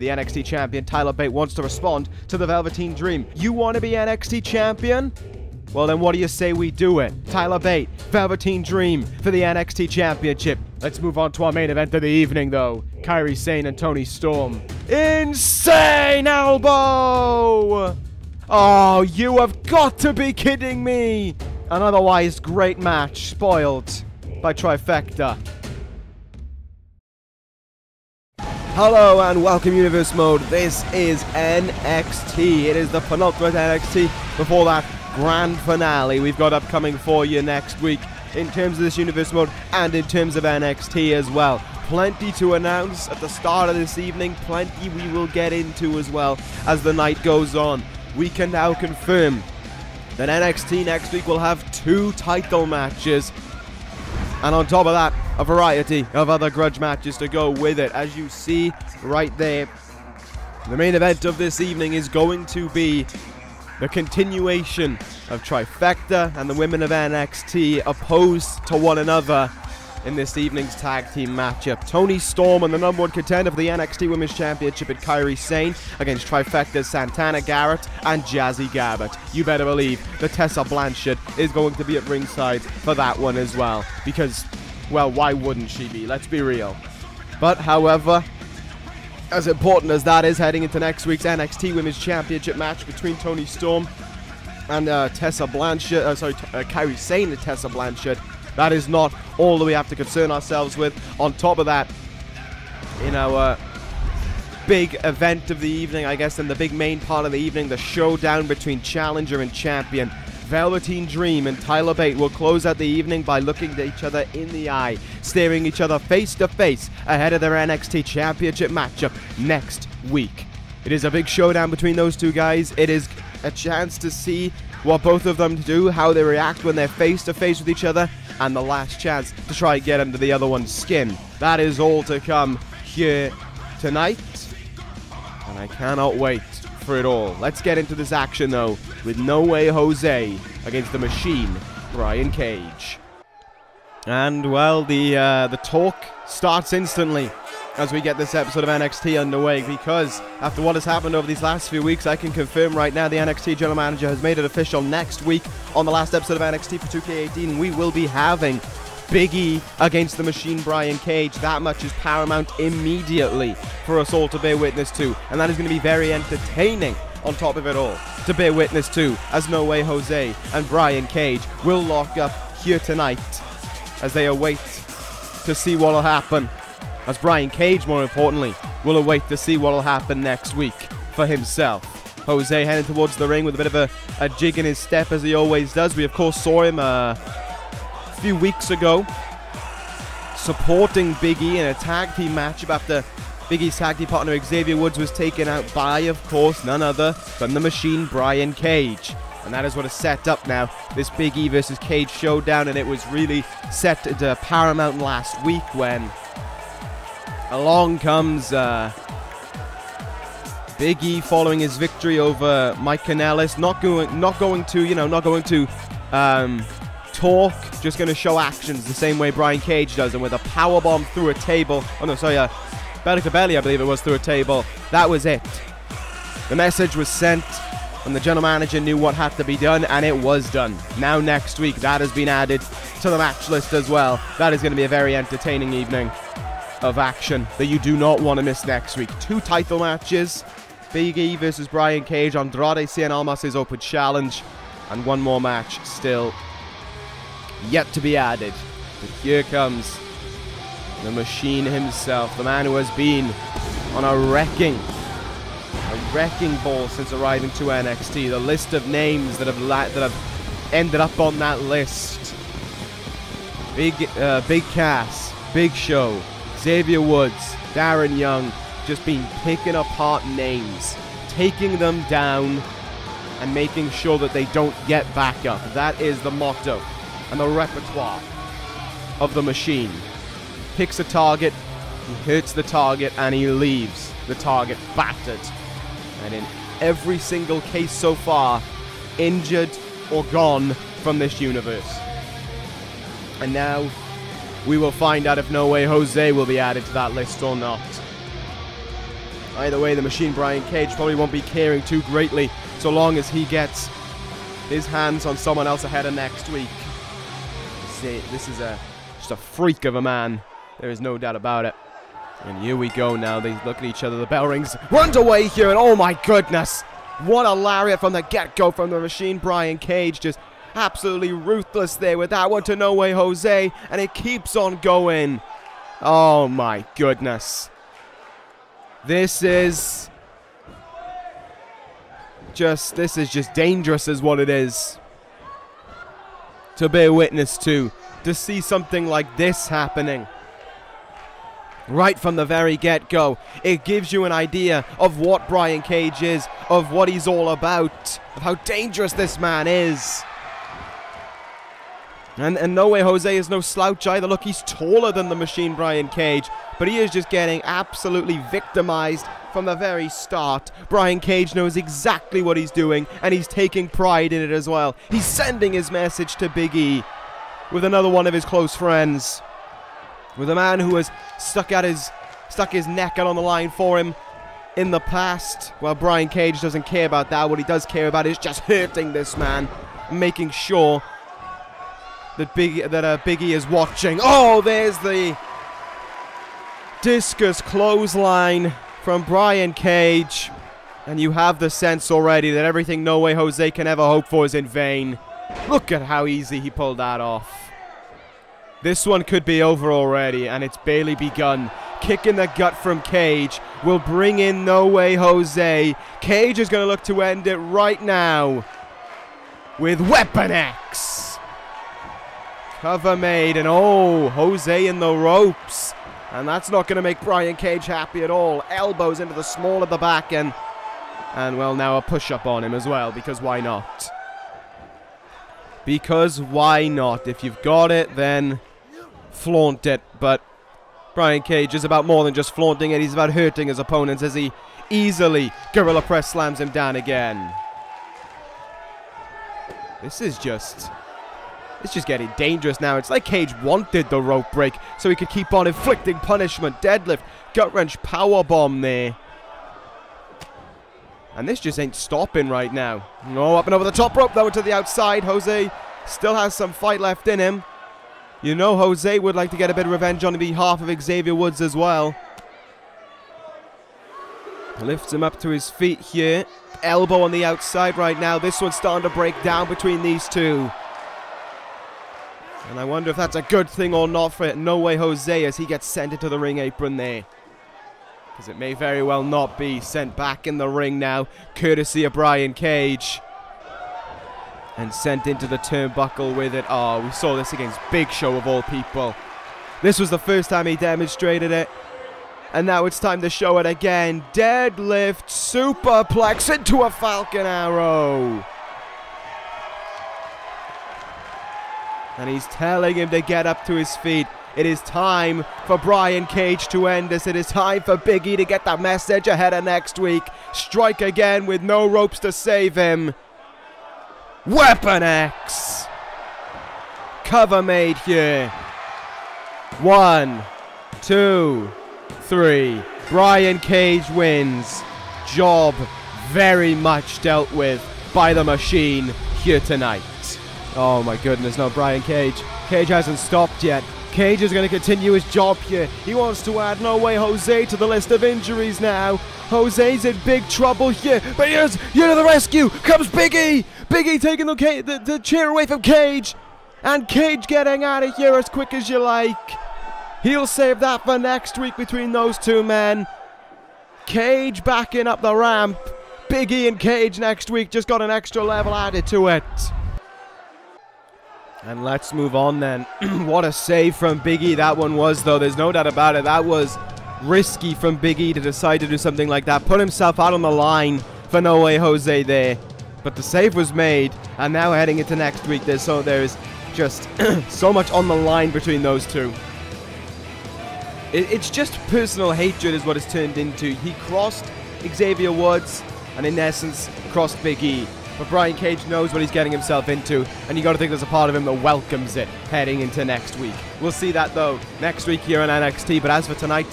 The NXT champion Tyler Bate wants to respond to the Velveteen dream. You want to be NXT champion? Well, then what do you say we do it? Tyler Bate, Velveteen Dream for the NXT Championship. Let's move on to our main event of the evening, though. Kairi, Sane, and Toni Storm. Insane elbow! Oh, you have got to be kidding me! An otherwise great match spoiled by Trifecta. Hello and welcome Universe Mode. This is NXT. It is the penultimate NXT before that grand finale we've got upcoming for you next week in terms of this Universe Mode and in terms of NXT as well. Plenty to announce at the start of this evening, plenty we will get into as well as the night goes on. We can now confirm that NXT next week will have 2 title matches, and on top of that, a variety of other grudge matches to go with it. As you see right there, the main event of this evening is going to be the continuation of Trifecta and the women of NXT opposed to one another in this evening's tag team matchup. Toni Storm and the #1 contender for the NXT Women's Championship at Kairi Sane against Trifecta's Santana Garrett and Jazzy Gabert. You better believe that Tessa Blanchard is going to be at ringside for that one as well. Because, well, why wouldn't she be? Let's be real. But, however, as important as that is, heading into next week's NXT Women's Championship match between Toni Storm and Tessa Blanchard, Kairi Sane and Tessa Blanchard, that is not all that we have to concern ourselves with. On top of that, in our big event of the evening, I guess, and the big main part of the evening, the showdown between challenger and champion, Velveteen Dream and Tyler Bate will close out the evening by looking at each other in the eye, staring each other face to face ahead of their NXT Championship matchup next week. It is a big showdown between those two guys. It is a chance to see what both of them do, how they react when they're face to face with each other, and the last chance to try and get under the other one's skin. That is all to come here tonight, and I cannot wait for it all. Let's get into this action, though, with Wwe Jose against the Machine, Brian Cage. And, well, the talk starts instantly as we get this episode of NXT underway, because after what has happened over these last few weeks, I can confirm right now the NXT General Manager has made it official. Next week, on the last episode of NXT for 2K18, we will be having Big E against the Machine, Brian Cage. That much is paramount immediately for us all to bear witness to, and that is going to be very entertaining on top of it all to bear witness to, as Wwe Jose and Brian Cage will lock up here tonight as they await to see what will happen, as Brian Cage, more importantly, will await to see what will happen next week for himself. Jose heading towards the ring with a bit of a jig in his step, as he always does. We, of course, saw him a few weeks ago supporting Big E in a tag team matchup after Big E's tag team partner Xavier Woods was taken out by, of course, none other than the Machine, Brian Cage. And that is what is set up now, this Big E versus Cage showdown, and it was really set to paramount last week when along comes Big E following his victory over Mike Kanellis, not going to talk, just going to show actions the same way Brian Cage does, and with a powerbomb through a table, belly to belly, I believe it was, through a table. That was it. The message was sent, and the general manager knew what had to be done, and it was done. Now next week, that has been added to the match list as well. That is going to be a very entertaining evening of action that you do not want to miss next week. 2 title matches, Big E versus Brian Cage, Andrade, Cien, Almas' open challenge, and one more match still yet to be added. But here comes the Machine himself, the man who has been on a wrecking ball since arriving to NXT. The list of names that have ended up on that list: Big Cass, Big Show, Xavier Woods, Darren Young, just been picking apart names, taking them down, and making sure that they don't get back up. That is the motto and the repertoire of the Machine. Picks a target, he hurts the target, and he leaves the target battered. And in every single case so far, injured or gone from this universe. And now we will find out if Wwe Jose will be added to that list or not. Either way, the Machine Brian Cage probably won't be caring too greatly so long as he gets his hands on someone else ahead of next week. See, this is just a freak of a man. There is no doubt about it. And here we go now. They look at each other. The bell rings. Runs away here, and oh my goodness. What a lariat from the get-go from the Machine Brian Cage. Just absolutely ruthless there with that one to No Way Jose. And it keeps on going. Oh my goodness. This is just dangerous is what it is to bear witness to see something like this happening. Right from the very get-go, it gives you an idea of what Brian Cage is, of what he's all about, of how dangerous this man is. And No Way Jose is no slouch either. Look, he's taller than the Machine Brian Cage, but he is just getting absolutely victimized from the very start. Brian Cage knows exactly what he's doing, and he's taking pride in it as well. He's sending his message to Big E with another one of his close friends. With a man who has stuck his neck out on the line for him in the past. Well, Brian Cage doesn't care about that. What he does care about is just hurting this man, making sure that Big E is watching. Oh, there's the discus clothesline from Brian Cage. And you have the sense already that everything No Way Jose can ever hope for is in vain. Look at how easy he pulled that off. This one could be over already, and it's barely begun. Kick in the gut from Cage will bring in No Way Jose. Cage is going to look to end it right now with Weapon X. Cover made, and oh, Jose in the ropes. And that's not going to make Brian Cage happy at all. Elbows into the small of the back, and well, now a push-up on him as well, because why not? Because why not? If you've got it, then flaunt it. But Brian Cage is about more than just flaunting it. He's about hurting his opponents as he easily Gorilla Press slams him down again. It's just getting dangerous now. It's like Cage wanted the rope break so he could keep on inflicting punishment. Deadlift, gut wrench, powerbomb there. And this just ain't stopping right now. No, up and over the top rope. That one to the outside. Jose still has some fight left in him. You know Jose would like to get a bit of revenge on behalf of Xavier Woods as well. Lifts him up to his feet here. Elbow on the outside right now. This one's starting to break down between these two. And I wonder if that's a good thing or not for No Way Jose as he gets sent into the ring apron there. Because it may very well not be. Sent back in the ring now, courtesy of Brian Cage. And sent into the turnbuckle with it. Oh, we saw this against Big Show of all people. This was the first time he demonstrated it. And now it's time to show it again. Deadlift, superplex into a Falcon Arrow. And he's telling him to get up to his feet. It is time for Brian Cage to end this. It is time for Big E to get that message ahead of next week. Strike again with no ropes to save him. Weapon X. Cover made here. 1, 2, 3. Brian Cage wins. Job very much dealt with by the Machine here tonight. Oh my goodness, no, Brian Cage. Cage hasn't stopped yet. Cage is going to continue his job here. He wants to add No Way Jose to the list of injuries now. Jose's in big trouble here, but here to the rescue comes Big E. Big E taking the chair away from Cage, and Cage getting out of here as quick as you like. He'll save that for next week between those two men. Cage backing up the ramp. Big E and Cage next week just got an extra level added to it. And let's move on then. What a save from Big E that one was, though. There's no doubt about it. That was risky from Big E to decide to do something like that. Put himself out on the line for No Way Jose there. But the save was made. And now heading into next week, there's just so much on the line between those two. It's just personal hatred is what it's turned into. He crossed Xavier Woods and in essence crossed Big E. But Brian Cage knows what he's getting himself into, and you got to think there's a part of him that welcomes it heading into next week. We'll see that, though, next week here on NXT. But as for tonight,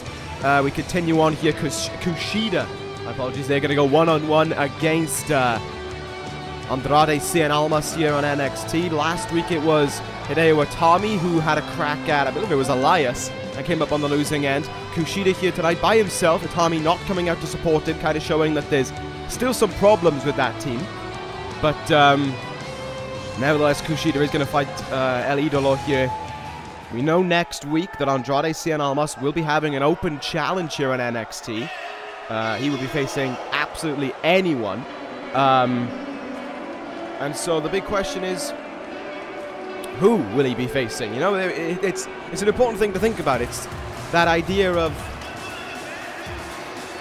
we continue on here. KUSHIDA, apologies, they're going to go one-on-one against Andrade, Cien, Almas here on NXT. Last week it was Hideo Itami who had a crack at, I believe it was Elias, and came up on the losing end. KUSHIDA here tonight by himself, Itami not coming out to support him, kind of showing that there's still some problems with that team. But nevertheless, KUSHIDA is going to fight El Idolo here. We know next week that Andrade, Cien, Almas will be having an open challenge here on NXT. He will be facing absolutely anyone. And so the big question is, who will he be facing? You know, it's an important thing to think about. It's that idea of,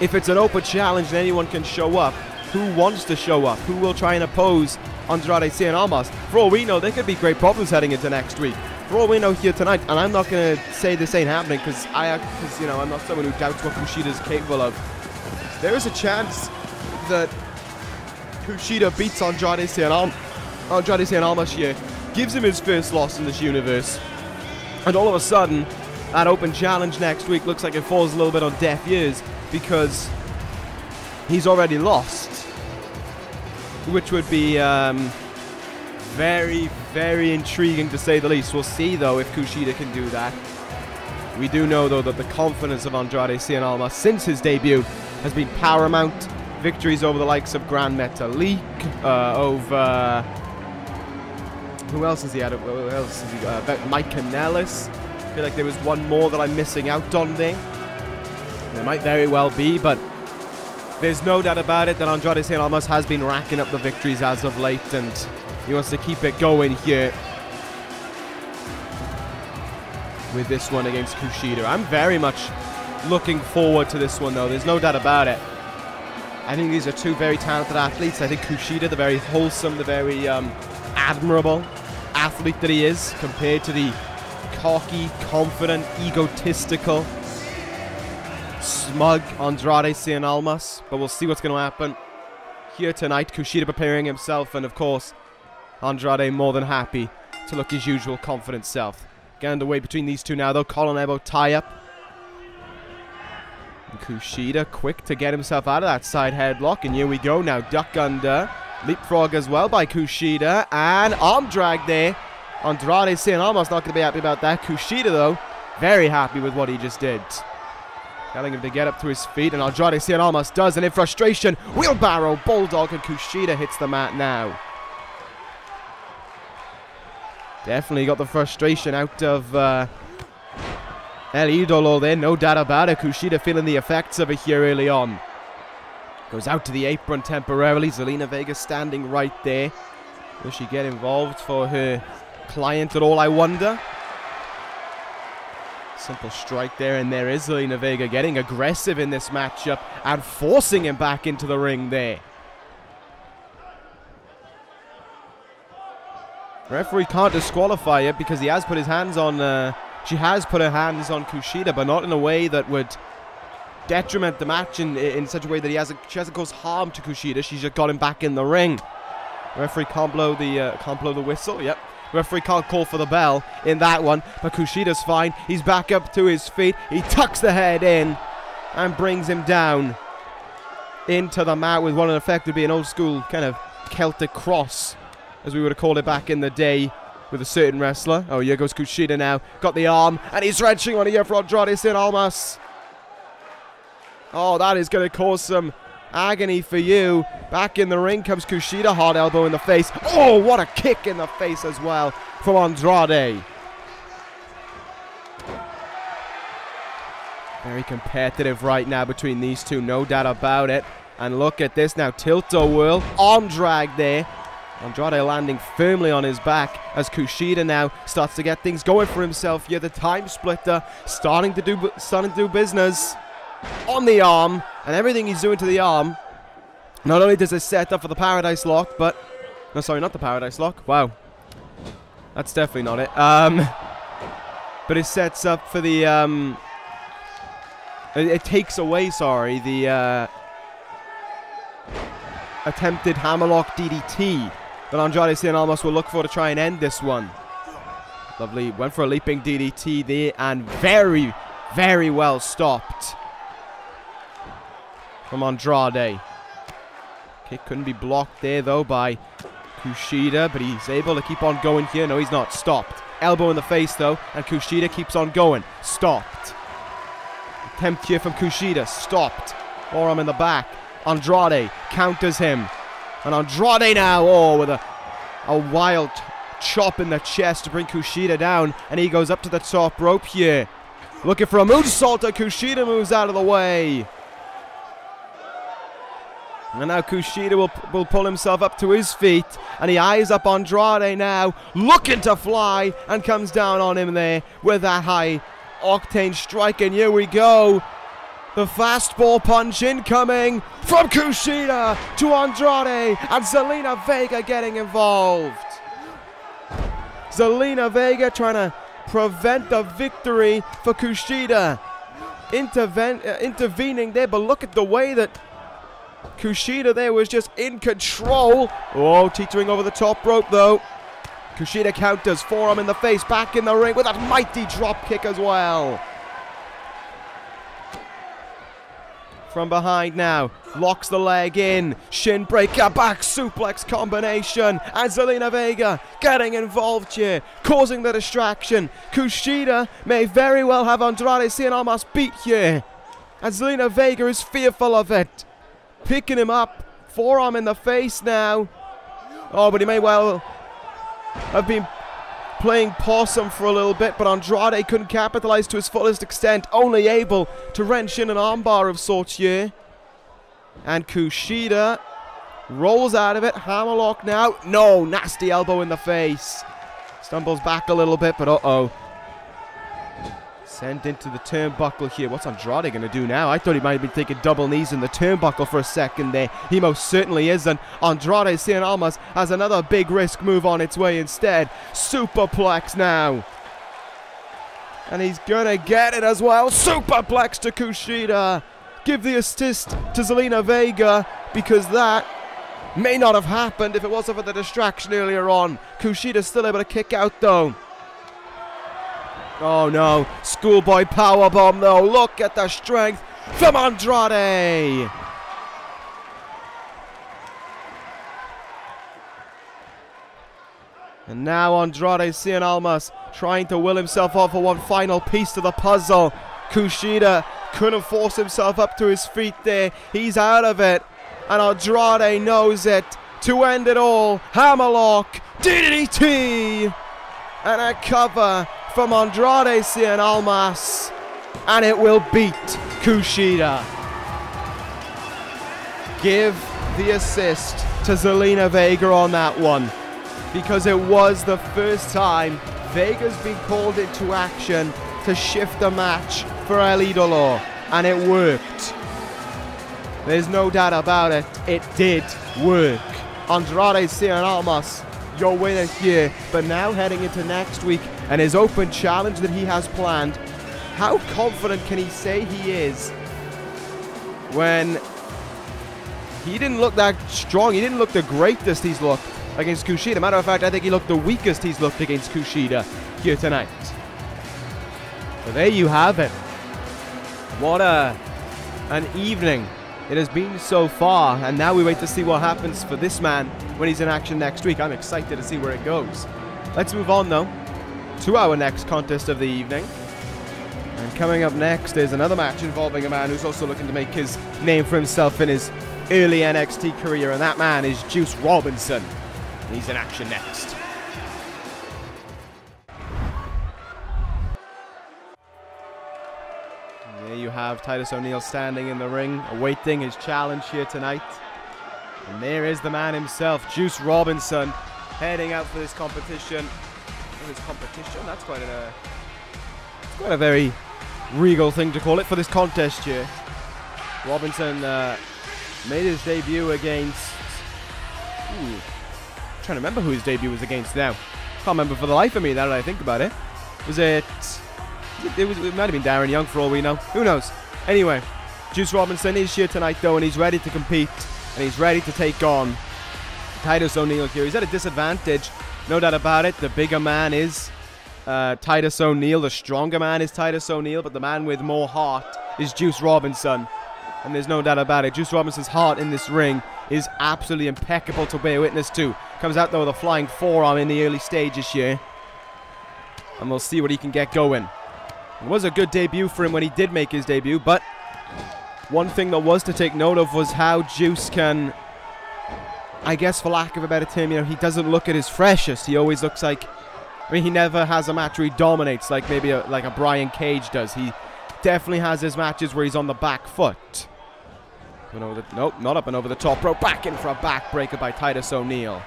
if it's an open challenge and anyone can show up, who wants to show up? Who will try and oppose Andrade, Cien, Almas? For all we know, there could be great problems heading into next week. For all we know here tonight, and I'm not going to say this ain't happening because you know, I'm not someone who doubts what KUSHIDA is capable of. There is a chance that KUSHIDA beats Andrade, Cien, Almas here, gives him his first loss in this universe, and all of a sudden, that open challenge next week looks like it falls a little bit on deaf ears because he's already lost, which would be very, very intriguing to say the least. We'll see though if KUSHIDA can do that. We do know though that the confidence of Andrade, Cien, Almas since his debut has been paramount. Victories over the likes of Gran, Metalik, over who else has he had? Who else has he got? Mike Canellis. I feel like there was one more that I'm missing out on there. There might very well be, but there's no doubt about it that Andrade, Cien, Almas has been racking up the victories as of late, and he wants to keep it going here with this one against KUSHIDA. I'm very much looking forward to this one, though. There's no doubt about it. I think these are two very talented athletes. I think KUSHIDA, the very wholesome, the very admirable athlete that he is, compared to the cocky, confident, egotistical, smug Andrade, Cien, Almas. But we'll see what's going to happen here tonight. KUSHIDA preparing himself, and of course, Andrade more than happy to look his usual confident self. Getting underway between these two now, though. Collar elbow tie-up. KUSHIDA quick to get himself out of that side headlock, and here we go now. Duck under. Leapfrog as well by KUSHIDA, and arm drag there. Andrade, Cien, Almas not going to be happy about that. KUSHIDA, though, very happy with what he just did. Telling him to get up to his feet, and Andrade, Cien, Almas does, and in frustration, wheelbarrow, bulldog, and KUSHIDA hits the mat now. Definitely got the frustration out of El Idolo there, no doubt about it. KUSHIDA feeling the effects of it here early on. Goes out to the apron temporarily. Zelina Vega standing right there. Will she get involved for her client at all, I wonder? Simple strike there, and there is Zelina Vega getting aggressive in this matchup and forcing him back into the ring there. Referee can't disqualify it because he has put his hands on, she has put her hands on KUSHIDA, but not in a way that would detriment the match in such a way that she hasn't caused harm to KUSHIDA. She's just got him back in the ring. Referee can't blow the whistle. Yep. Referee can't call for the bell in that one, but KUSHIDA's fine. He's back up to his feet. He tucks the head in and brings him down into the mat with what in effect would be an old school kind of Celtic cross, as we would have called it back in the day with a certain wrestler. Oh, here goes KUSHIDA now. Got the arm, and he's wrenching on here for Andrade, Cien, Almas. Oh, that is going to cause some agony for you. Back in the ring comes KUSHIDA. Hard elbow in the face. Oh, what a kick in the face as well from Andrade. Very competitive right now between these two, no doubt about it. And look at this now. Tilt-a-whirl. Arm drag there. Andrade landing firmly on his back as KUSHIDA now starts to get things going for himself here. The time splitter starting to do business on the arm, and everything he's doing to the arm. Not only does it set up for the Paradise Lock, but no, sorry, not the Paradise Lock. Wow, that's definitely not it. But it sets up for the it takes away, sorry, the attempted hammerlock DDT that Andrade, Cien, Almas will look for to try and end this one. Lovely, went for a leaping DDT there, and very, very well stopped from Andrade. Kick couldn't be blocked there, though, by KUSHIDA, but he's able to keep on going here. No, he's not. Stopped. Elbow in the face, though, and KUSHIDA keeps on going. Stopped. Attempt here from KUSHIDA. Stopped. Forearm in the back. Andrade counters him. And Andrade now, oh, with a wild chop in the chest to bring KUSHIDA down. And he goes up to the top rope here. Looking for a moonsault. KUSHIDA moves out of the way. And now KUSHIDA will pull himself up to his feet. And he eyes up Andrade now. Looking to fly. And comes down on him there with that high octane strike. And here we go. The fastball punch incoming from KUSHIDA to Andrade. And Zelina Vega getting involved. Zelina Vega trying to prevent the victory for KUSHIDA. Intervening there. But look at the way that KUSHIDA there was just in control. Oh, teetering over the top rope though. KUSHIDA counters, forearm in the face, back in the ring with that mighty drop kick as well. From behind now, locks the leg in, shin breaker, back suplex combination, and Zelina Vega getting involved here, causing the distraction. KUSHIDA may very well have Andrade Cien Almas beat here, and Zelina Vega is fearful of it. Picking him up, forearm in the face now. Oh, but he may well have been playing possum for a little bit, but Andrade couldn't capitalize to his fullest extent, only able to wrench in an armbar of sorts here. And KUSHIDA rolls out of it, hammerlock now. No, nasty elbow in the face. Stumbles back a little bit, but uh-oh. Sent into the turnbuckle here. What's Andrade going to do now? I thought he might have been taking double knees in the turnbuckle for a second there. He most certainly isn't. Andrade Cien Almas has another big risk move on its way instead. Superplex now. And he's going to get it as well. Superplex to KUSHIDA. Give the assist to Zelina Vega, because that may not have happened if it wasn't for the distraction earlier on. KUSHIDA still able to kick out though. Oh no, schoolboy powerbomb though. Look at the strength from Andrade. And now Andrade Cien Almas trying to will himself off for one final piece to the puzzle. KUSHIDA couldn't force himself up to his feet there. He's out of it. And Andrade knows it. To end it all, hammerlock, DDT, and a cover from Andrade Cien Almas, and it will beat KUSHIDA. Give the assist to Zelina Vega on that one, because it was the first time Vega's been called into action to shift the match for El Idolo, and it worked. There's no doubt about it, it did work. Andrade Cien Almas, your winner here, but now heading into next week and his open challenge that he has planned. How confident can he say he is when he didn't look that strong? He didn't look the greatest he's looked against KUSHIDA. Matter of fact, I think he looked the weakest he's looked against KUSHIDA here tonight. So there you have it. What an evening it has been so far, and now we wait to see what happens for this man when he's in action next week. I'm excited to see where it goes. Let's move on though to our next contest of the evening. And coming up next is another match involving a man who's also looking to make his name for himself in his early NXT career, and that man is Juice Robinson. He's in action next. There you have Titus O'Neil standing in the ring, awaiting his challenge here tonight. And there is the man himself, Juice Robinson, heading out for this competition. That's quite a very regal thing to call it for this contest here. Robinson made his debut against... I'm trying to remember who his debut was against now. Can't remember for the life of me now that I think about it. It might have been Darren Young for all we know. Who knows? Anyway, Juice Robinson is here tonight though, and he's ready to compete, and he's ready to take on Titus O'Neil here. He's at a disadvantage, no doubt about it. The bigger man is Titus O'Neil. The stronger man is Titus O'Neil, but the man with more heart is Juice Robinson. And there's no doubt about it. Juice Robinson's heart in this ring is absolutely impeccable to bear witness to. Comes out, though, with a flying forearm in the early stages here. And we'll see what he can get going. It was a good debut for him when he did make his debut, but one thing that was to take note of was how Juice can, I guess for lack of a better term, you know, he doesn't look at his freshest. He always looks like, I mean, he never has a match where he dominates like maybe like a Brian Cage does. He definitely has his matches where he's on the back foot. Nope, not up and over the top rope. Back in for a backbreaker by Titus O'Neil.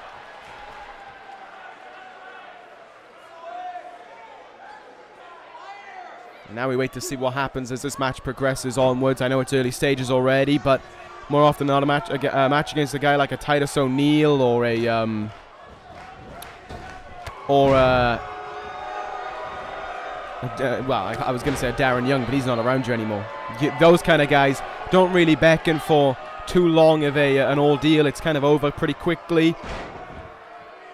Now we wait to see what happens as this match progresses onwards. I know it's early stages already, but more often than not, a match against a guy like a Titus O'Neil or a well, I was going to say a Darren Young, but he's not around you anymore. Those kind of guys don't really beckon for too long of an ordeal. It's kind of over pretty quickly.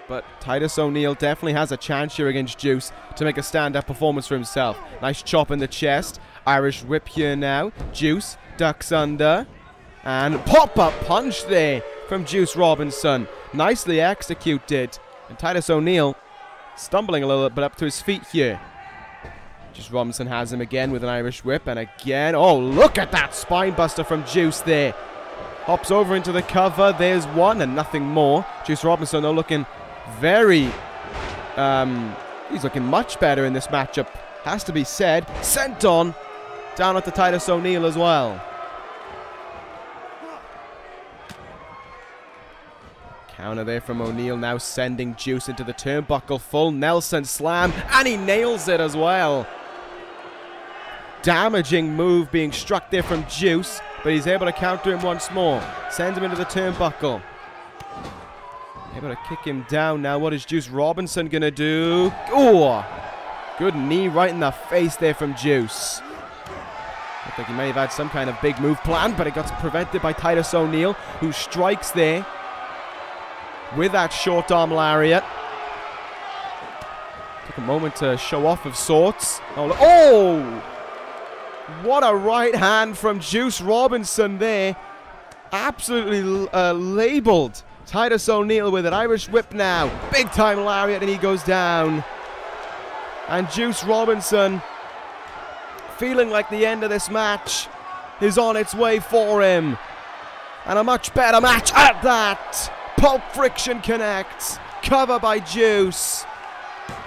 But Titus O'Neil definitely has a chance here against Juice to make a stand-up performance for himself. Nice chop in the chest. Irish whip here now. Juice ducks under. And pop-up punch there from Juice Robinson. Nicely executed. And Titus O'Neil stumbling a little bit up to his feet here. Juice Robinson has him again with an Irish whip. And again, oh, look at that spine buster from Juice there. Hops over into the cover. There's one and nothing more. Juice Robinson, though, looking very, he's looking much better in this matchup, has to be said. Sent on down at the Titus O'Neil as well. Counter there from O'Neil, now sending Juice into the turnbuckle. Full Nelson slam, and he nails it as well. Damaging move being struck there from Juice, but he's able to counter him once more. Sends him into the turnbuckle. Able to kick him down now. What is Juice Robinson going to do? Oh, good knee right in the face there from Juice. Looked like he may have had some kind of big move planned, but it got prevented by Titus O'Neil, who strikes there with that short arm lariat. Took a moment to show off of sorts. Oh! What a right hand from Juice Robinson there. Absolutely labeled Titus O'Neil with an Irish whip now. Big time lariat, and he goes down. And Juice Robinson, feeling like the end of this match is on its way for him. And a much better match at that. Pulp Friction connects. Cover by Juice.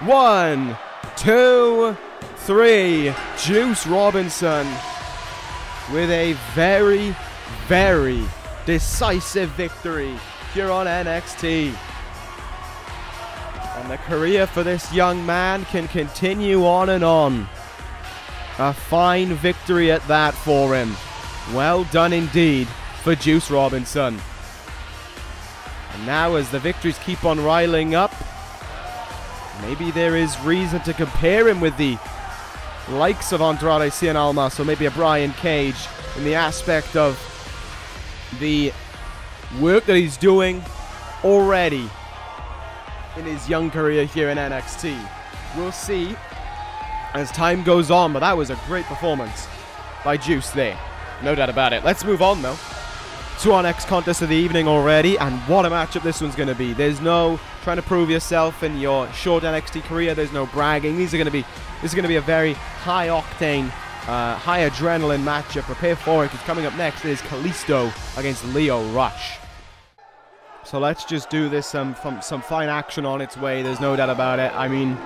1, 2, 3. Juice Robinson with a very, very decisive victory here on NXT. And the career for this young man can continue on and on. A fine victory at that for him. Well done indeed for Juice Robinson. And now as the victories keep on riling up, maybe there is reason to compare him with the likes of Andrade, Cien, Almas, or maybe a Brian Cage in the aspect of the work that he's doing already in his young career here in NXT. We'll see as time goes on, but that was a great performance by Juice there. No doubt about it. Let's move on, though, to our next contest of the evening already, and what a matchup this one's going to be. There's no trying to prove yourself in your short NXT career. There's no bragging. This is going to be a very high-octane, high adrenaline matchup. Prepare for it, because coming up next is Kalisto against Lio Rush. So let's just do this, some fine action on its way. There's no doubt about it. I mean,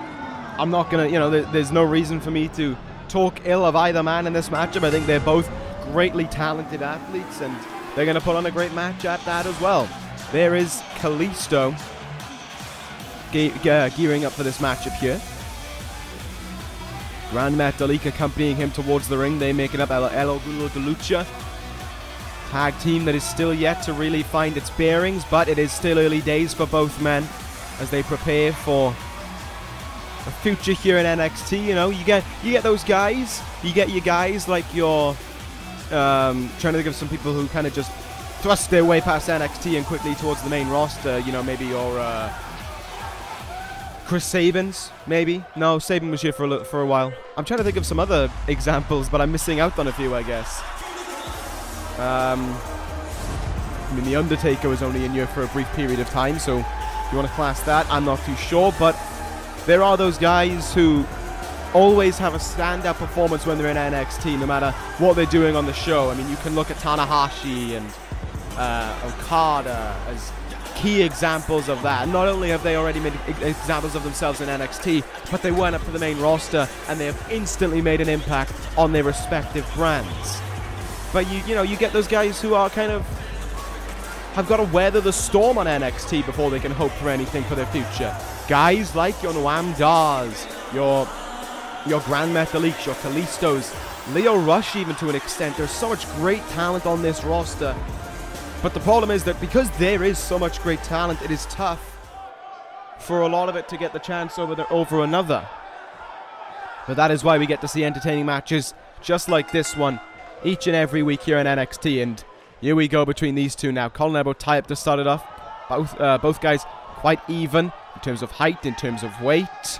I'm not going to, you know, there's no reason for me to talk ill of either man in this matchup. I think they're both greatly talented athletes, and they're going to put on a great match at that as well. There is Kalisto gearing up for this matchup here. Gran Metalik accompanying him towards the ring. They make it up El Orgullo de Lucha. Tag team that is still yet to really find its bearings, but it is still early days for both men as they prepare for a future here in NXT. You know, you get those guys. You get your guys like your trying to think of some people who kind of just thrust their way past NXT and quickly towards the main roster. You know, maybe your Chris Sabins, maybe. No, Sabin was here for a while. I'm trying to think of some other examples, but I'm missing out on a few, I guess. I mean, The Undertaker was only in here for a brief period of time, so if you want to class that, I'm not too sure. But there are those guys who always have a standout performance when they're in NXT, no matter what they're doing on the show. I mean, you can look at Tanahashi and Okada as key examples of that. And not only have they already made examples of themselves in NXT, but they went up to the main roster and they have instantly made an impact on their respective brands. But you know, you get those guys who are kind of have got to weather the storm on NXT before they can hope for anything for their future. Guys like your Noam Dars, your Gran Metalik, your Kalistos, Lio Rush even to an extent. There's so much great talent on this roster. But the problem is that because there is so much great talent, it is tough for a lot of it to get the chance over another. But that is why we get to see entertaining matches just like this one each and every week here in NXT. And here we go between these two now. Colin and Elbow tie up to start it off. Both guys quite even in terms of height, in terms of weight.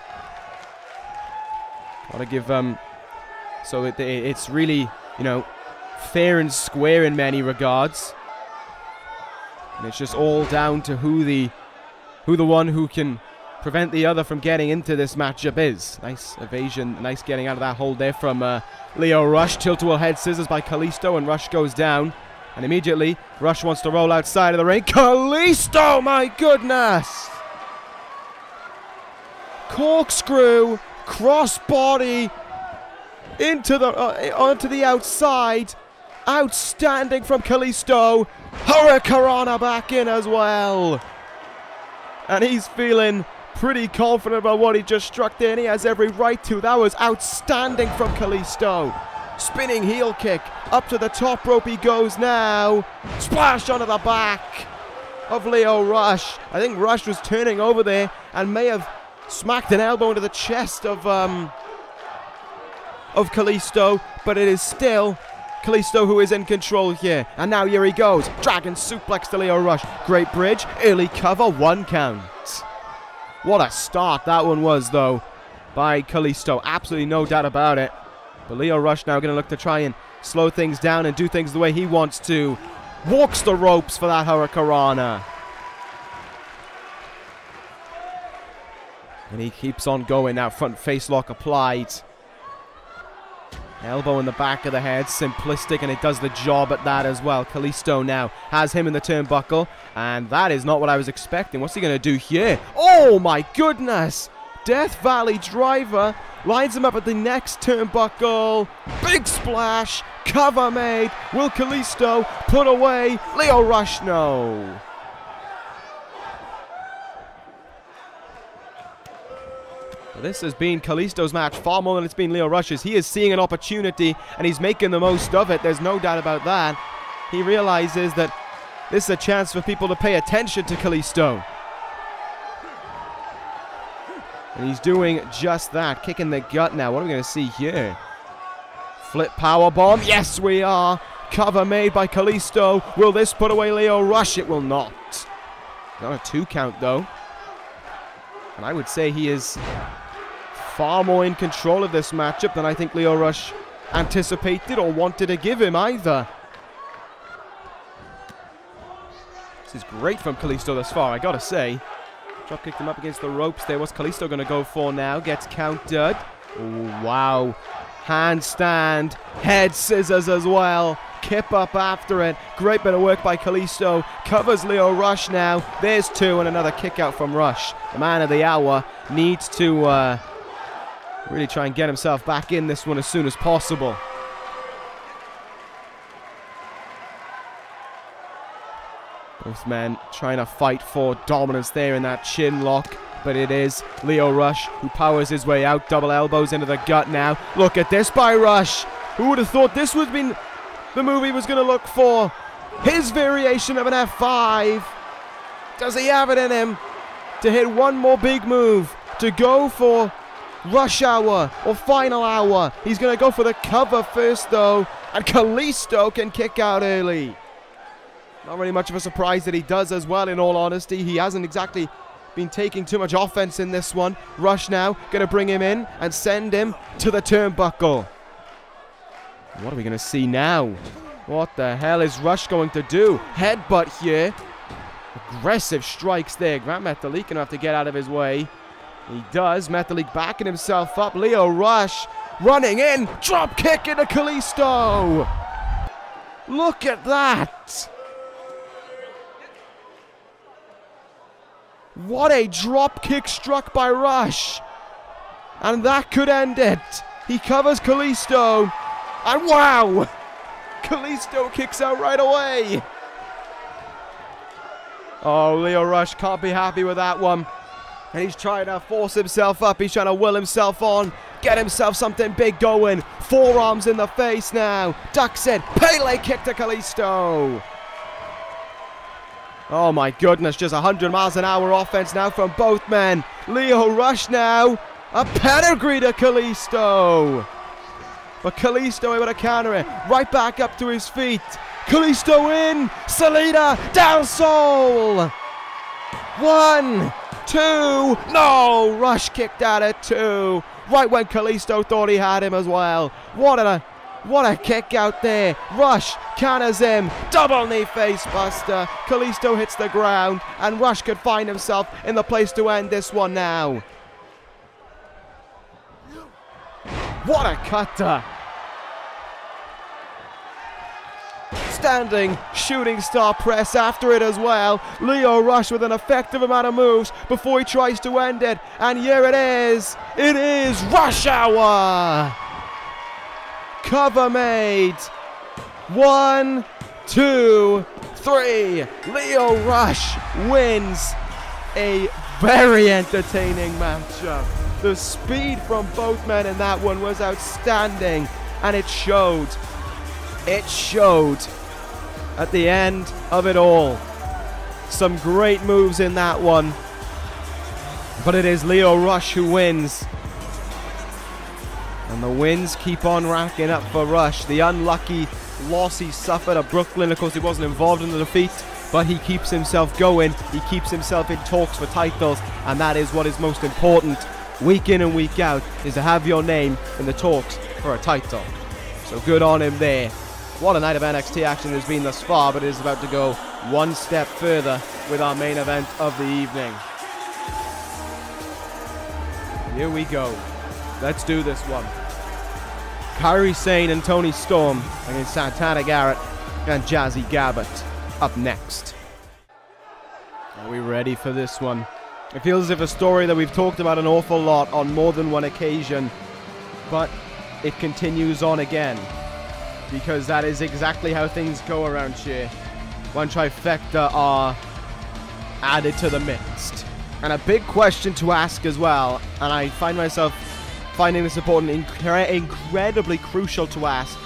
Gotta give so it's really, you know, fair and square in many regards. And it's just all down to who the one who can prevent the other from getting into this matchup is. Nice evasion, nice getting out of that hold there from Lio Rush. Tilt-a-whirl head scissors by Kalisto, and Rush goes down. And immediately, Rush wants to roll outside of the ring. Kalisto, my goodness! Corkscrew, crossbody, onto the outside. Outstanding from Kalisto. Hurricanrana back in as well. And he's feeling pretty confident about what he just struck there, and he has every right to. That was outstanding from Kalisto. Spinning heel kick. Up to the top rope he goes now. Splash onto the back of Lio Rush. I think Rush was turning over there and may have smacked an elbow into the chest of Kalisto, but it is still Kalisto who is in control here. And now here he goes. Dragon suplex to Lio Rush. Great bridge. Early cover. 1 count. What a start that one was, though, by Kalisto. Absolutely no doubt about it. But Lio Rush now going to look to try and slow things down and do things the way he wants to. Walks the ropes for that Hurricanrana. And he keeps on going now. Front face lock applied. Elbow in the back of the head, simplistic, and it does the job at that as well. Kalisto now has him in the turnbuckle, and that is not what I was expecting. What's he going to do here? Oh my goodness! Death Valley driver lines him up at the next turnbuckle. Big splash, cover made. Will Kalisto put away Lio Rush? No. This has been Kalisto's match far more than it's been Lio Rush's. He is seeing an opportunity and he's making the most of it. There's no doubt about that. He realizes that this is a chance for people to pay attention to Kalisto. And he's doing just that. Kick in the gut now. What are we going to see here? Flip powerbomb. Yes, we are. Cover made by Kalisto. Will this put away Lio Rush? It will not. Not a 2 count though. And I would say he is far more in control of this matchup than I think Lio Rush anticipated or wanted to give him either. This is great from Kalisto thus far, I gotta say. Drop kicked him up against the ropes there. What's Kalisto gonna go for now? Gets countered. Ooh, wow. Handstand. Head scissors as well. Kip up after it. Great bit of work by Kalisto. Covers Lio Rush now. There's 2 and another kick out from Rush. The man of the hour needs to really try and get himself back in this one as soon as possible. Both men trying to fight for dominance there in that chin lock. But it is Lio Rush who powers his way out. Double elbows into the gut now. Look at this by Rush. Who would have thought this would have been the move he was going to look for? His variation of an F5. Does he have it in him to hit one more big move? To go for Rush Hour or Final Hour? He's going to go for the cover first though. And Kalisto can kick out early. Not really much of a surprise that he does as well, in all honesty. He hasn't exactly been taking too much offense in this one. Rush now going to bring him in and send him to the turnbuckle. What are we going to see now? What the hell is Rush going to do? Headbutt here. Aggressive strikes there. Gran Metalik gonna have to get out of his way. He does. Metalik backing himself up. Lio Rush running in. Drop kick into Kalisto. Look at that. What a drop kick struck by Rush. And that could end it. He covers Kalisto. And wow. Kalisto kicks out right away. Oh, Lio Rush can't be happy with that one. And he's trying to force himself up. He's trying to will himself on. Get himself something big going. Forearms in the face now. Ducks it. Pele kick to Kalisto. Oh my goodness. Just 100 miles an hour offense now from both men. Lio Rush now. A pedigree to Kalisto. But Kalisto able to counter it. Right back up to his feet. Kalisto in. Zelina down soul. 1, 2. No. Rush kicked out at 2. Right when Kalisto thought he had him as well. What a kick out there. Rush counters him. Double knee face buster. Kalisto hits the ground. And Rush could find himself in the place to end this one now. What a cutter. Standing shooting star press after it as well. Lio Rush with an effective amount of moves before he tries to end it. And here it is. It is Rush Hour. Cover made. 1, 2, 3. Lio Rush wins a very entertaining matchup. The speed from both men in that one was outstanding, and it showed. It showed at the end of it all. Some great moves in that one, but it is Lio Rush who wins. And the wins keep on racking up for Rush. The unlucky loss he suffered at Brooklyn, of course he wasn't involved in the defeat, but he keeps himself going. He keeps himself in talks for titles, and that is what is most important. Week in and week out is to have your name in the talks for a title. So good on him there. What a night of NXT action has been thus far, but it is about to go one step further with our main event of the evening. Here we go. Let's do this one. Kairi Sane and Toni Storm against Santana Garrett and Jazzy Gabert up next. Are we ready for this one? It feels as if a story that we've talked about an awful lot on more than one occasion, but it continues on again, because that is exactly how things go around here. One Trifecta are added to the midst. And a big question to ask as well, and I find myself finding this important, incredibly crucial to ask,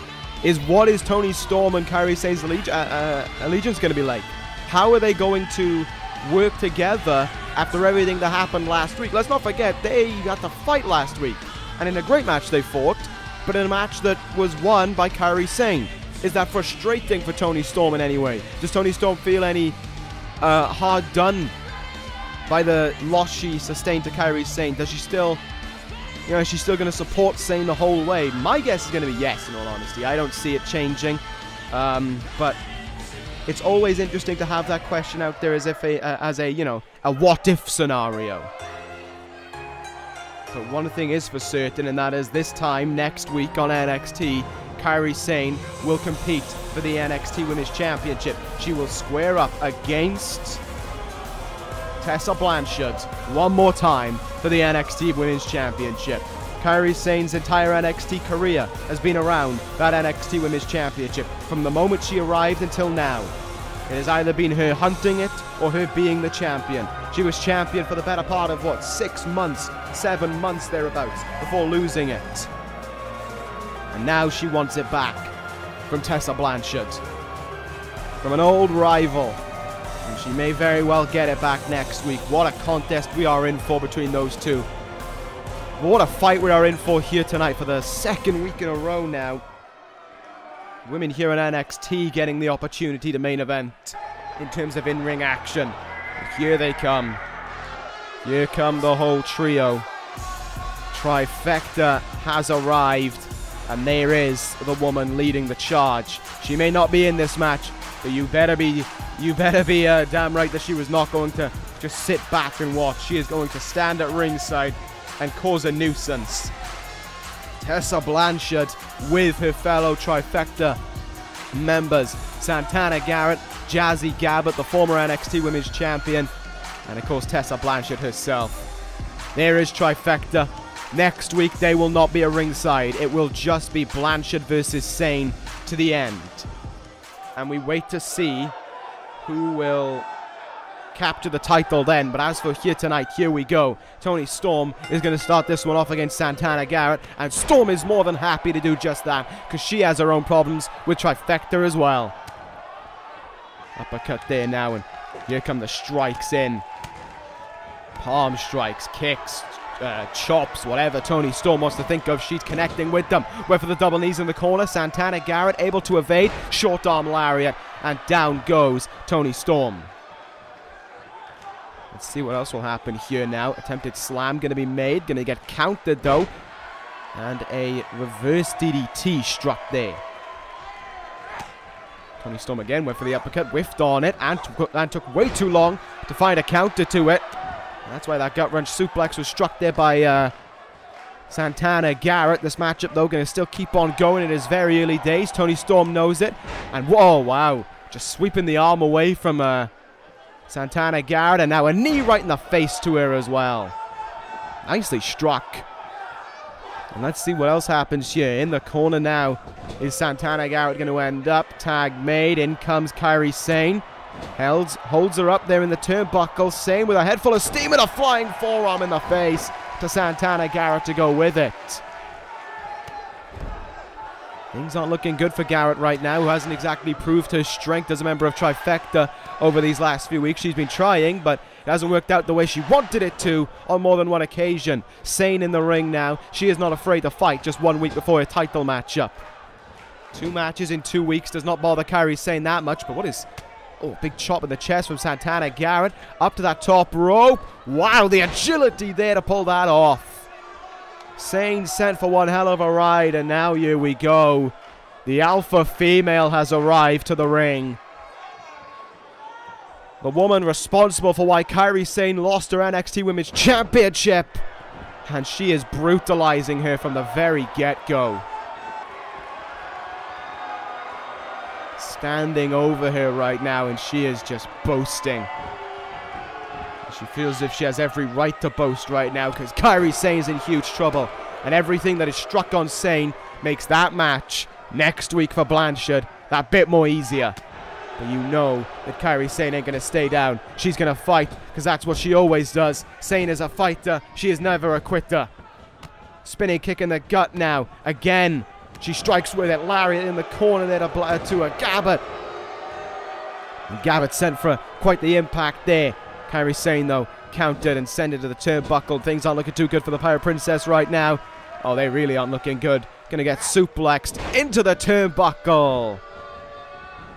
is what is Toni Storm and Kairi Sane's allegiance going to be like? How are they going to work together after everything that happened last week? Let's not forget, they had to fight last week. And in a great match they fought, but in a match that was won by Kairi Sane. Is that frustrating for Toni Storm in any way? Does Toni Storm feel any hard done by the loss she sustained to Kairi Sane? Does she still, is she still going to support Sane the whole way? My guess is going to be yes, in all honesty. I don't see it changing. But it's always interesting to have that question out there as if a what-if scenario. But one thing is for certain, and that is this time next week on NXT, Kairi Sane will compete for the NXT Women's Championship. She will square up against Tessa Blanchard one more time for the NXT Women's Championship. Kairi Sane's entire NXT career has been around that NXT Women's Championship from the moment she arrived until now. It has either been her hunting it or her being the champion. She was champion for the better part of, 6 months, 7 months thereabouts, before losing it. And now she wants it back from Tessa Blanchard, from an old rival. And she may very well get it back next week. What a contest we are in for between those two. What a fight we are in for here tonight for the second week in a row now. Women here in NXT getting the opportunity to main event in terms of in-ring action. And here they come. Here come the whole trio. Trifecta has arrived And there is the woman leading the charge. She may not be in this match, but you better be damn right that she was not going to just sit back and watch. She is going to stand at ringside and cause a nuisance. Tessa Blanchard with her fellow Trifecta members. Santana Garrett, Jazzy Gabbert, the former NXT Women's Champion, and of course Tessa Blanchard herself. There is Trifecta. Next week they will not be a ringside. It will just be Blanchard versus Sane to the end. And we wait to see who will capture the title then. But as for here tonight, here we go. Toni Storm is going to start this one off against Santana Garrett, and Storm is more than happy to do just that because she has her own problems with Trifecta as well. Uppercut there now, and here come the strikes in. Palm strikes, kicks, chops, whatever Toni Storm wants to think of. She's connecting with them. Went for the double knees in the corner. Santana Garrett able to evade. Short arm lariat, and down goes Toni Storm. Let's see what else will happen here now. Attempted slam going to be made. Going to get countered though. And a reverse DDT struck there. Toni Storm again went for the uppercut. Whiffed on it and took way too long to find a counter to it. That's why that gut wrench suplex was struck there by Santana Garrett. This matchup though going to still keep on going in its very early days. Toni Storm knows it. And whoa, wow. Just sweeping the arm away from Santana Garrett, and now a knee right in the face to her as well. Nicely struck. And let's see what else happens here. In the corner now is Santana Garrett going to end up. Tag made. In comes Kairi Sane. Holds her up there in the turnbuckle. Sane with a head full of steam and a flying forearm in the face to Santana Garrett to go with it. Things aren't looking good for Garrett right now, who hasn't exactly proved her strength as a member of Trifecta over these last few weeks. She's been trying, but it hasn't worked out the way she wanted it to on more than one occasion. Sane in the ring now. She is not afraid to fight just 1 week before a title matchup. 2 matches in 2 weeks does not bother Kairi Sane that much, but what is... Oh, big chop in the chest from Santana Garrett. Up to that top rope. Wow, the agility there to pull that off. Sane sent for one hell of a ride, and now here we go. The alpha female has arrived to the ring. The woman responsible for why Kairi Sane lost her NXT Women's Championship. And she is brutalizing her from the very get-go. Standing over her right now, and she is just boasting. She feels as if she has every right to boast right now because Kairi Sane is in huge trouble. And everything that is struck on Sane makes that match next week for Blanchard that bit more easier. But you know that Kairi Sane ain't going to stay down. She's going to fight because that's what she always does. Sane is a fighter. She is never a quitter. Spinning kick in the gut now. Again, she strikes with it. Lariat in the corner there to a Gabbert. And Gabbert sent for quite the impact there. Kairi Sane, though, countered and sent it to the turnbuckle. Things aren't looking too good for the Pirate Princess right now. Oh, they really aren't looking good. Gonna get suplexed into the turnbuckle.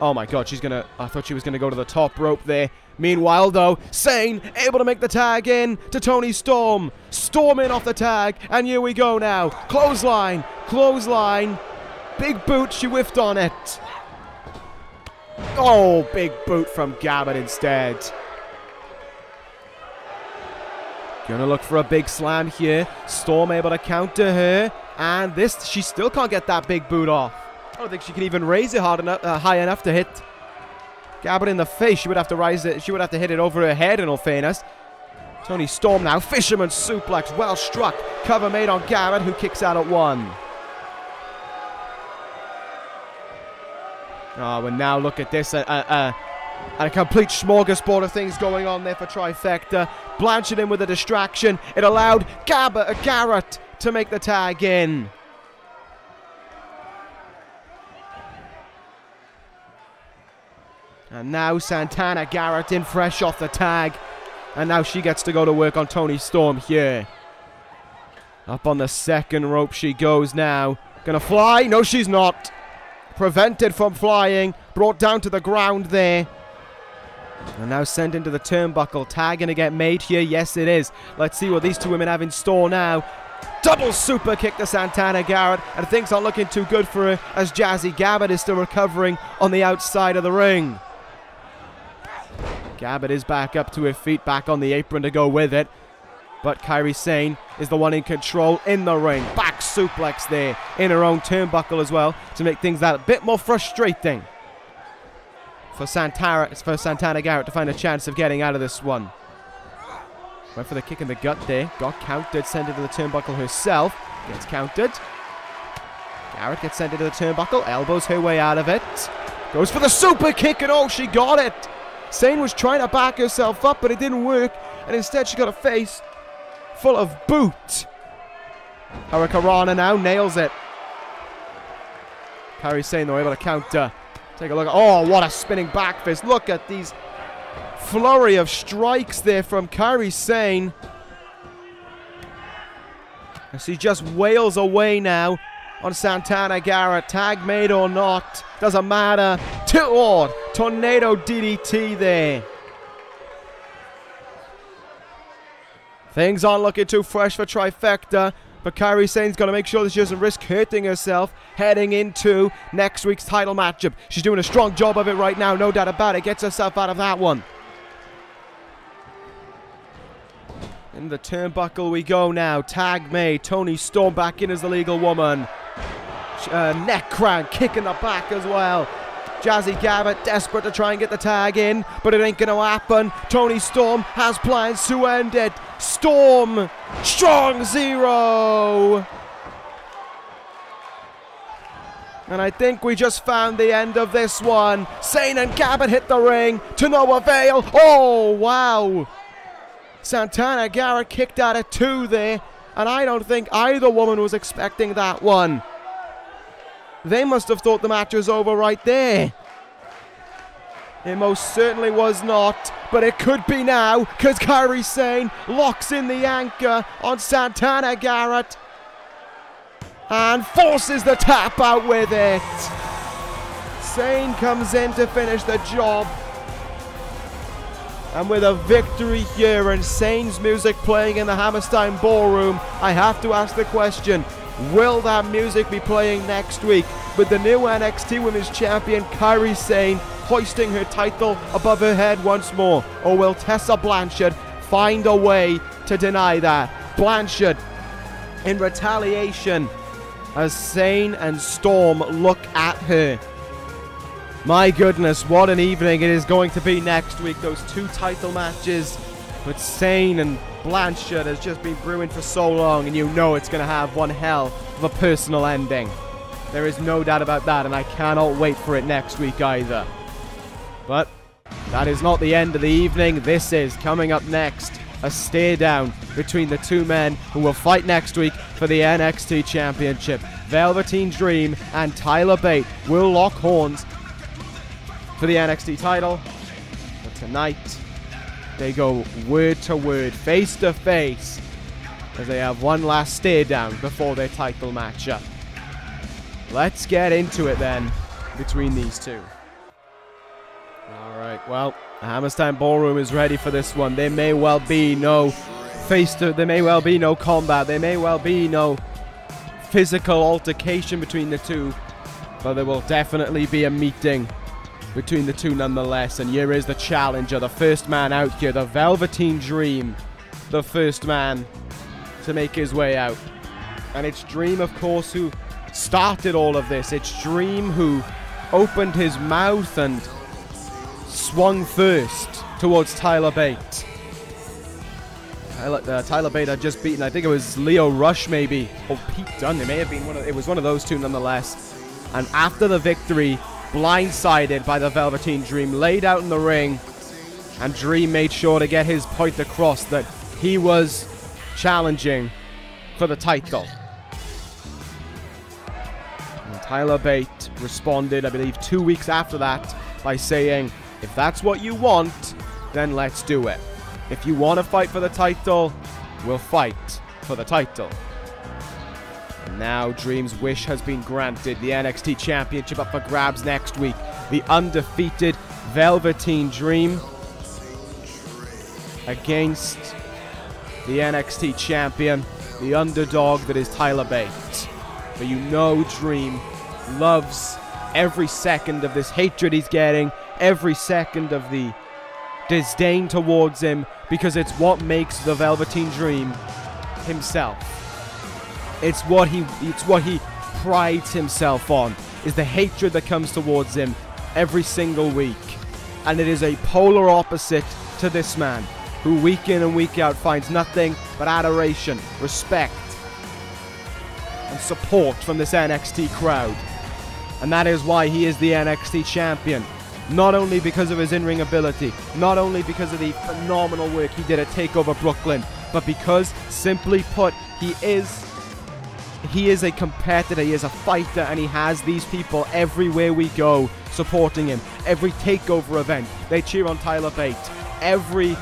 Oh my god, I thought she was gonna go to the top rope there. Meanwhile, though, Sane able to make the tag in to Toni Storm. Storm in off the tag, and here we go now. Clothesline, clothesline. Big boot, she whiffed on it. Oh, big boot from Gabbert instead. Gonna look for a big slam here. Storm able to counter her. And this, she still can't get that big boot off. I don't think she can even raise it high enough to hit Gabbert in the face. She would have to rise it. She would have to hit it over her head in all fairness. Toni Storm now. Fisherman suplex. Well struck. Cover made on Gabbert, who kicks out at 1. Oh, and now look at this. A complete smorgasbord of things going on there for Trifecta. Blanchard in with a distraction. It allowed Garrett to make the tag in. And now Santana Garrett in fresh off the tag. And now she gets to go to work on Toni Storm here. Up on the second rope she goes now. Gonna fly? No, she's not. Prevented from flying. Brought down to the ground there. And now sent into the turnbuckle. Tag gonna get made here. Yes, it is. Let's see what these two women have in store now. Double super kick to Santana Garrett, and things aren't looking too good for her as Jazzy Gabbard is still recovering on the outside of the ring. Gabbard is back up to her feet, back on the apron to go with it. But Kairi Sane is the one in control in the ring. Back suplex there in her own turnbuckle as well to make things that a bit more frustrating for Santana Garrett to find a chance of getting out of this one. Went for the kick in the gut there. Got countered, sent into the turnbuckle herself. Gets countered. Garrett gets sent into the turnbuckle. Elbows her way out of it. Goes for the super kick and oh, she got it. Sane was trying to back herself up, but it didn't work. And instead she got a face full of boot. Hurricanrana now nails it. Kairi Sane though able to counter. Take a look. Oh, what a spinning back fist. Look at these flurry of strikes there from Kairi Sane. And she just wails away now on Santana Garrett. Tag made or not, doesn't matter. Tilt tornado DDT there. Things aren't looking too fresh for Trifecta, but Kairi Sane's got to make sure that she doesn't risk hurting herself heading into next week's title matchup. She's doing a strong job of it right now, no doubt about it. Gets herself out of that one. In the turnbuckle we go now. Tag made. Toni Storm back in as the legal woman. Neck crank, kick in the back as well. Jazzy Gabbard desperate to try and get the tag in, but it ain't going to happen. Toni Storm has plans to end it. Storm, strong zero. And I think we just found the end of this one. Sane and Gabbard hit the ring to no avail. Oh, wow. Santana Garrett kicked out at 2 there, and I don't think either woman was expecting that one. They must have thought the match was over right there. It most certainly was not, but it could be now, because Kairi Sane locks in the anchor on Santana Garrett and forces the tap out with it. Sane comes in to finish the job. And with a victory here and Sane's music playing in the Hammerstein Ballroom, I have to ask the question, will that music be playing next week with the new NXT Women's Champion Kairi Sane hoisting her title above her head once more? Or will Tessa Blanchard find a way to deny that? Blanchard in retaliation as Sane and Storm look at her. My goodness, what an evening it is going to be next week. Those 2 title matches with Sane and Blanchard has just been brewing for so long, and you know it's going to have one hell of a personal ending. There is no doubt about that, and I cannot wait for it next week either. But that is not the end of the evening. This is coming up next. A stare down between the 2 men who will fight next week for the NXT Championship. Velveteen Dream and Tyler Bate will lock horns for the NXT title. But tonight, they go word to word, face to face, as they have one last stare down before their title matchup. Let's get into it then between these 2. Alright, well, the Hammerstein Ballroom is ready for this one. There may well be no there may well be no combat, there may well be no physical altercation between the 2, but there will definitely be a meeting between the 2 nonetheless. And here is the challenger, the first man out here, the Velveteen Dream, the first man to make his way out. And it's Dream, of course, who started all of this. It's Dream who opened his mouth and swung first towards Tyler Bate. Tyler Bate had just beaten, I think it was Leo Rush maybe, or Pete Dunne. It may have been it was one of those 2 nonetheless. And after the victory, blindsided by the Velveteen Dream, laid out in the ring, and Dream made sure to get his point across that he was challenging for the title. And Tyler Bate responded, I believe, 2 weeks after that by saying, if that's what you want, then let's do it. If you want to fight for the title, we'll fight for the title. And now Dream's wish has been granted. The NXT Championship up for grabs next week. The undefeated Velveteen Dream against the NXT Champion the underdog that is Tyler Bate. But you know Dream loves every second of this hatred he's getting, every second of the disdain towards him, because it's what makes the Velveteen Dream himself. It's what he prides himself on, is the hatred that comes towards him every single week. And it is a polar opposite to this man, who week in and week out finds nothing but adoration, respect, and support from this NXT crowd. And that is why he is the NXT champion. Not only because of his in-ring ability, not only because of the phenomenal work he did at TakeOver Brooklyn, but because, simply put, he is a competitor, he is a fighter, and he has these people everywhere we go supporting him. Every TakeOver event, they cheer on Tyler Bate. Every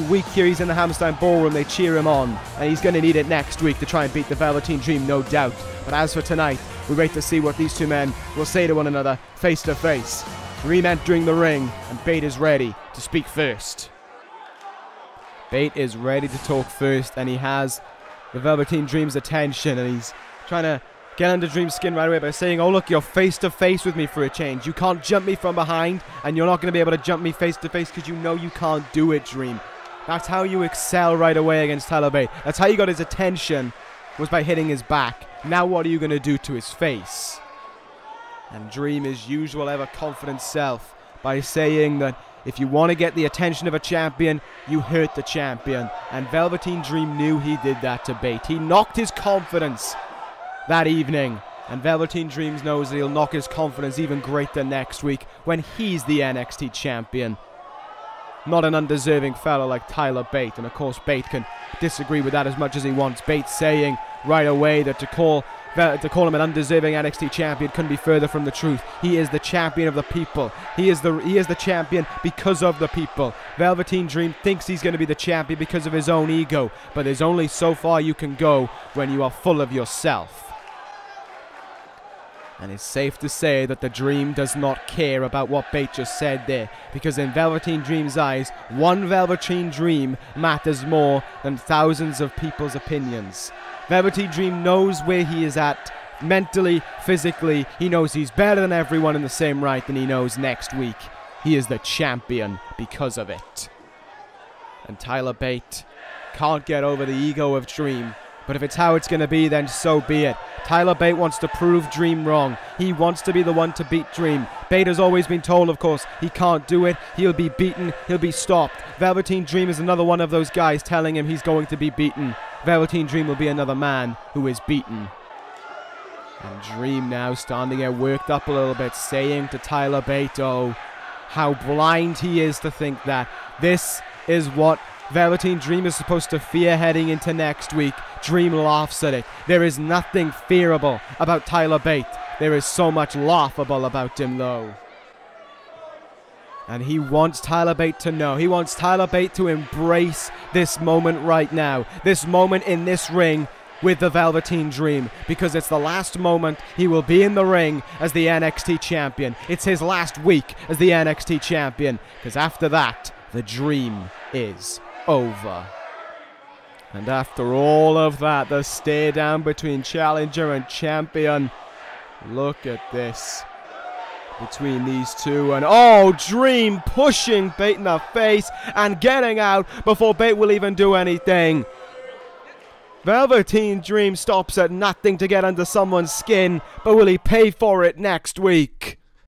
week here he's in the Hammerstein Ballroom, they cheer him on, and he's going to need it next week to try and beat the Velveteen Dream, no doubt. But as for tonight, we wait to see what these two men will say to one another face to face. Dream entering the ring, and Bate is ready to speak first. Bate is ready to talk first, and he has the Velveteen Dream's attention, and he's trying to get under Dream's skin right away by saying, oh look, you're face to face with me for a change. You can't jump me from behind, and you're not going to be able to jump me face to face because you know you can't do it, Dream. That's how you excel right away against Tyler Bate. That's how you got his attention, was by hitting his back. Now what are you going to do to his face? And Dream, his usual ever confident self, by saying that if you want to get the attention of a champion, you hurt the champion. And Velveteen Dream knew he did that to Bate. He knocked his confidence that evening. And Velveteen Dream knows that he'll knock his confidence even greater next week when he's the NXT champion. Not an undeserving fellow like Tyler Bate. And of course Bate can disagree with that as much as he wants. Bate saying right away that to call him an undeserving NXT champion couldn't be further from the truth. He is the champion of the people. He is the champion because of the people. Velveteen Dream thinks he's going to be the champion because of his own ego, but there's only so far you can go when you are full of yourself. And it's safe to say that the Dream does not care about what Bate just said there, because in Velveteen Dream's eyes, one Velveteen Dream matters more than thousands of people's opinions. Velveteen Dream knows where he is at mentally, physically. He knows he's better than everyone in the same right, and he knows next week he is the champion because of it. And Tyler Bate can't get over the ego of Dream. But if it's how it's going to be, then so be it. Tyler Bate wants to prove Dream wrong. He wants to be the one to beat Dream. Bate has always been told, of course, he can't do it. He'll be beaten. He'll be stopped. Velveteen Dream is another one of those guys telling him he's going to be beaten. Velveteen Dream will be another man who is beaten. And Dream now standing there worked up a little bit, saying to Tyler Bate, oh, how blind he is to think that this is what Velveteen Dream is supposed to fear heading into next week. Dream laughs at it. There is nothing fearable about Tyler Bate. There is so much laughable about him, though. And he wants Tyler Bate to know. He wants Tyler Bate to embrace this moment right now. This moment in this ring with the Velveteen Dream. Because it's the last moment he will be in the ring as the NXT champion. It's his last week as the NXT champion. Because after that, the Dream is over. And after all of that, the stare down between challenger and champion. Look at this. Between these two, and oh, Dream pushing Bate in the face and getting out before Bate will even do anything. Velveteen Dream stops at nothing to get under someone's skin, but will he pay for it next week?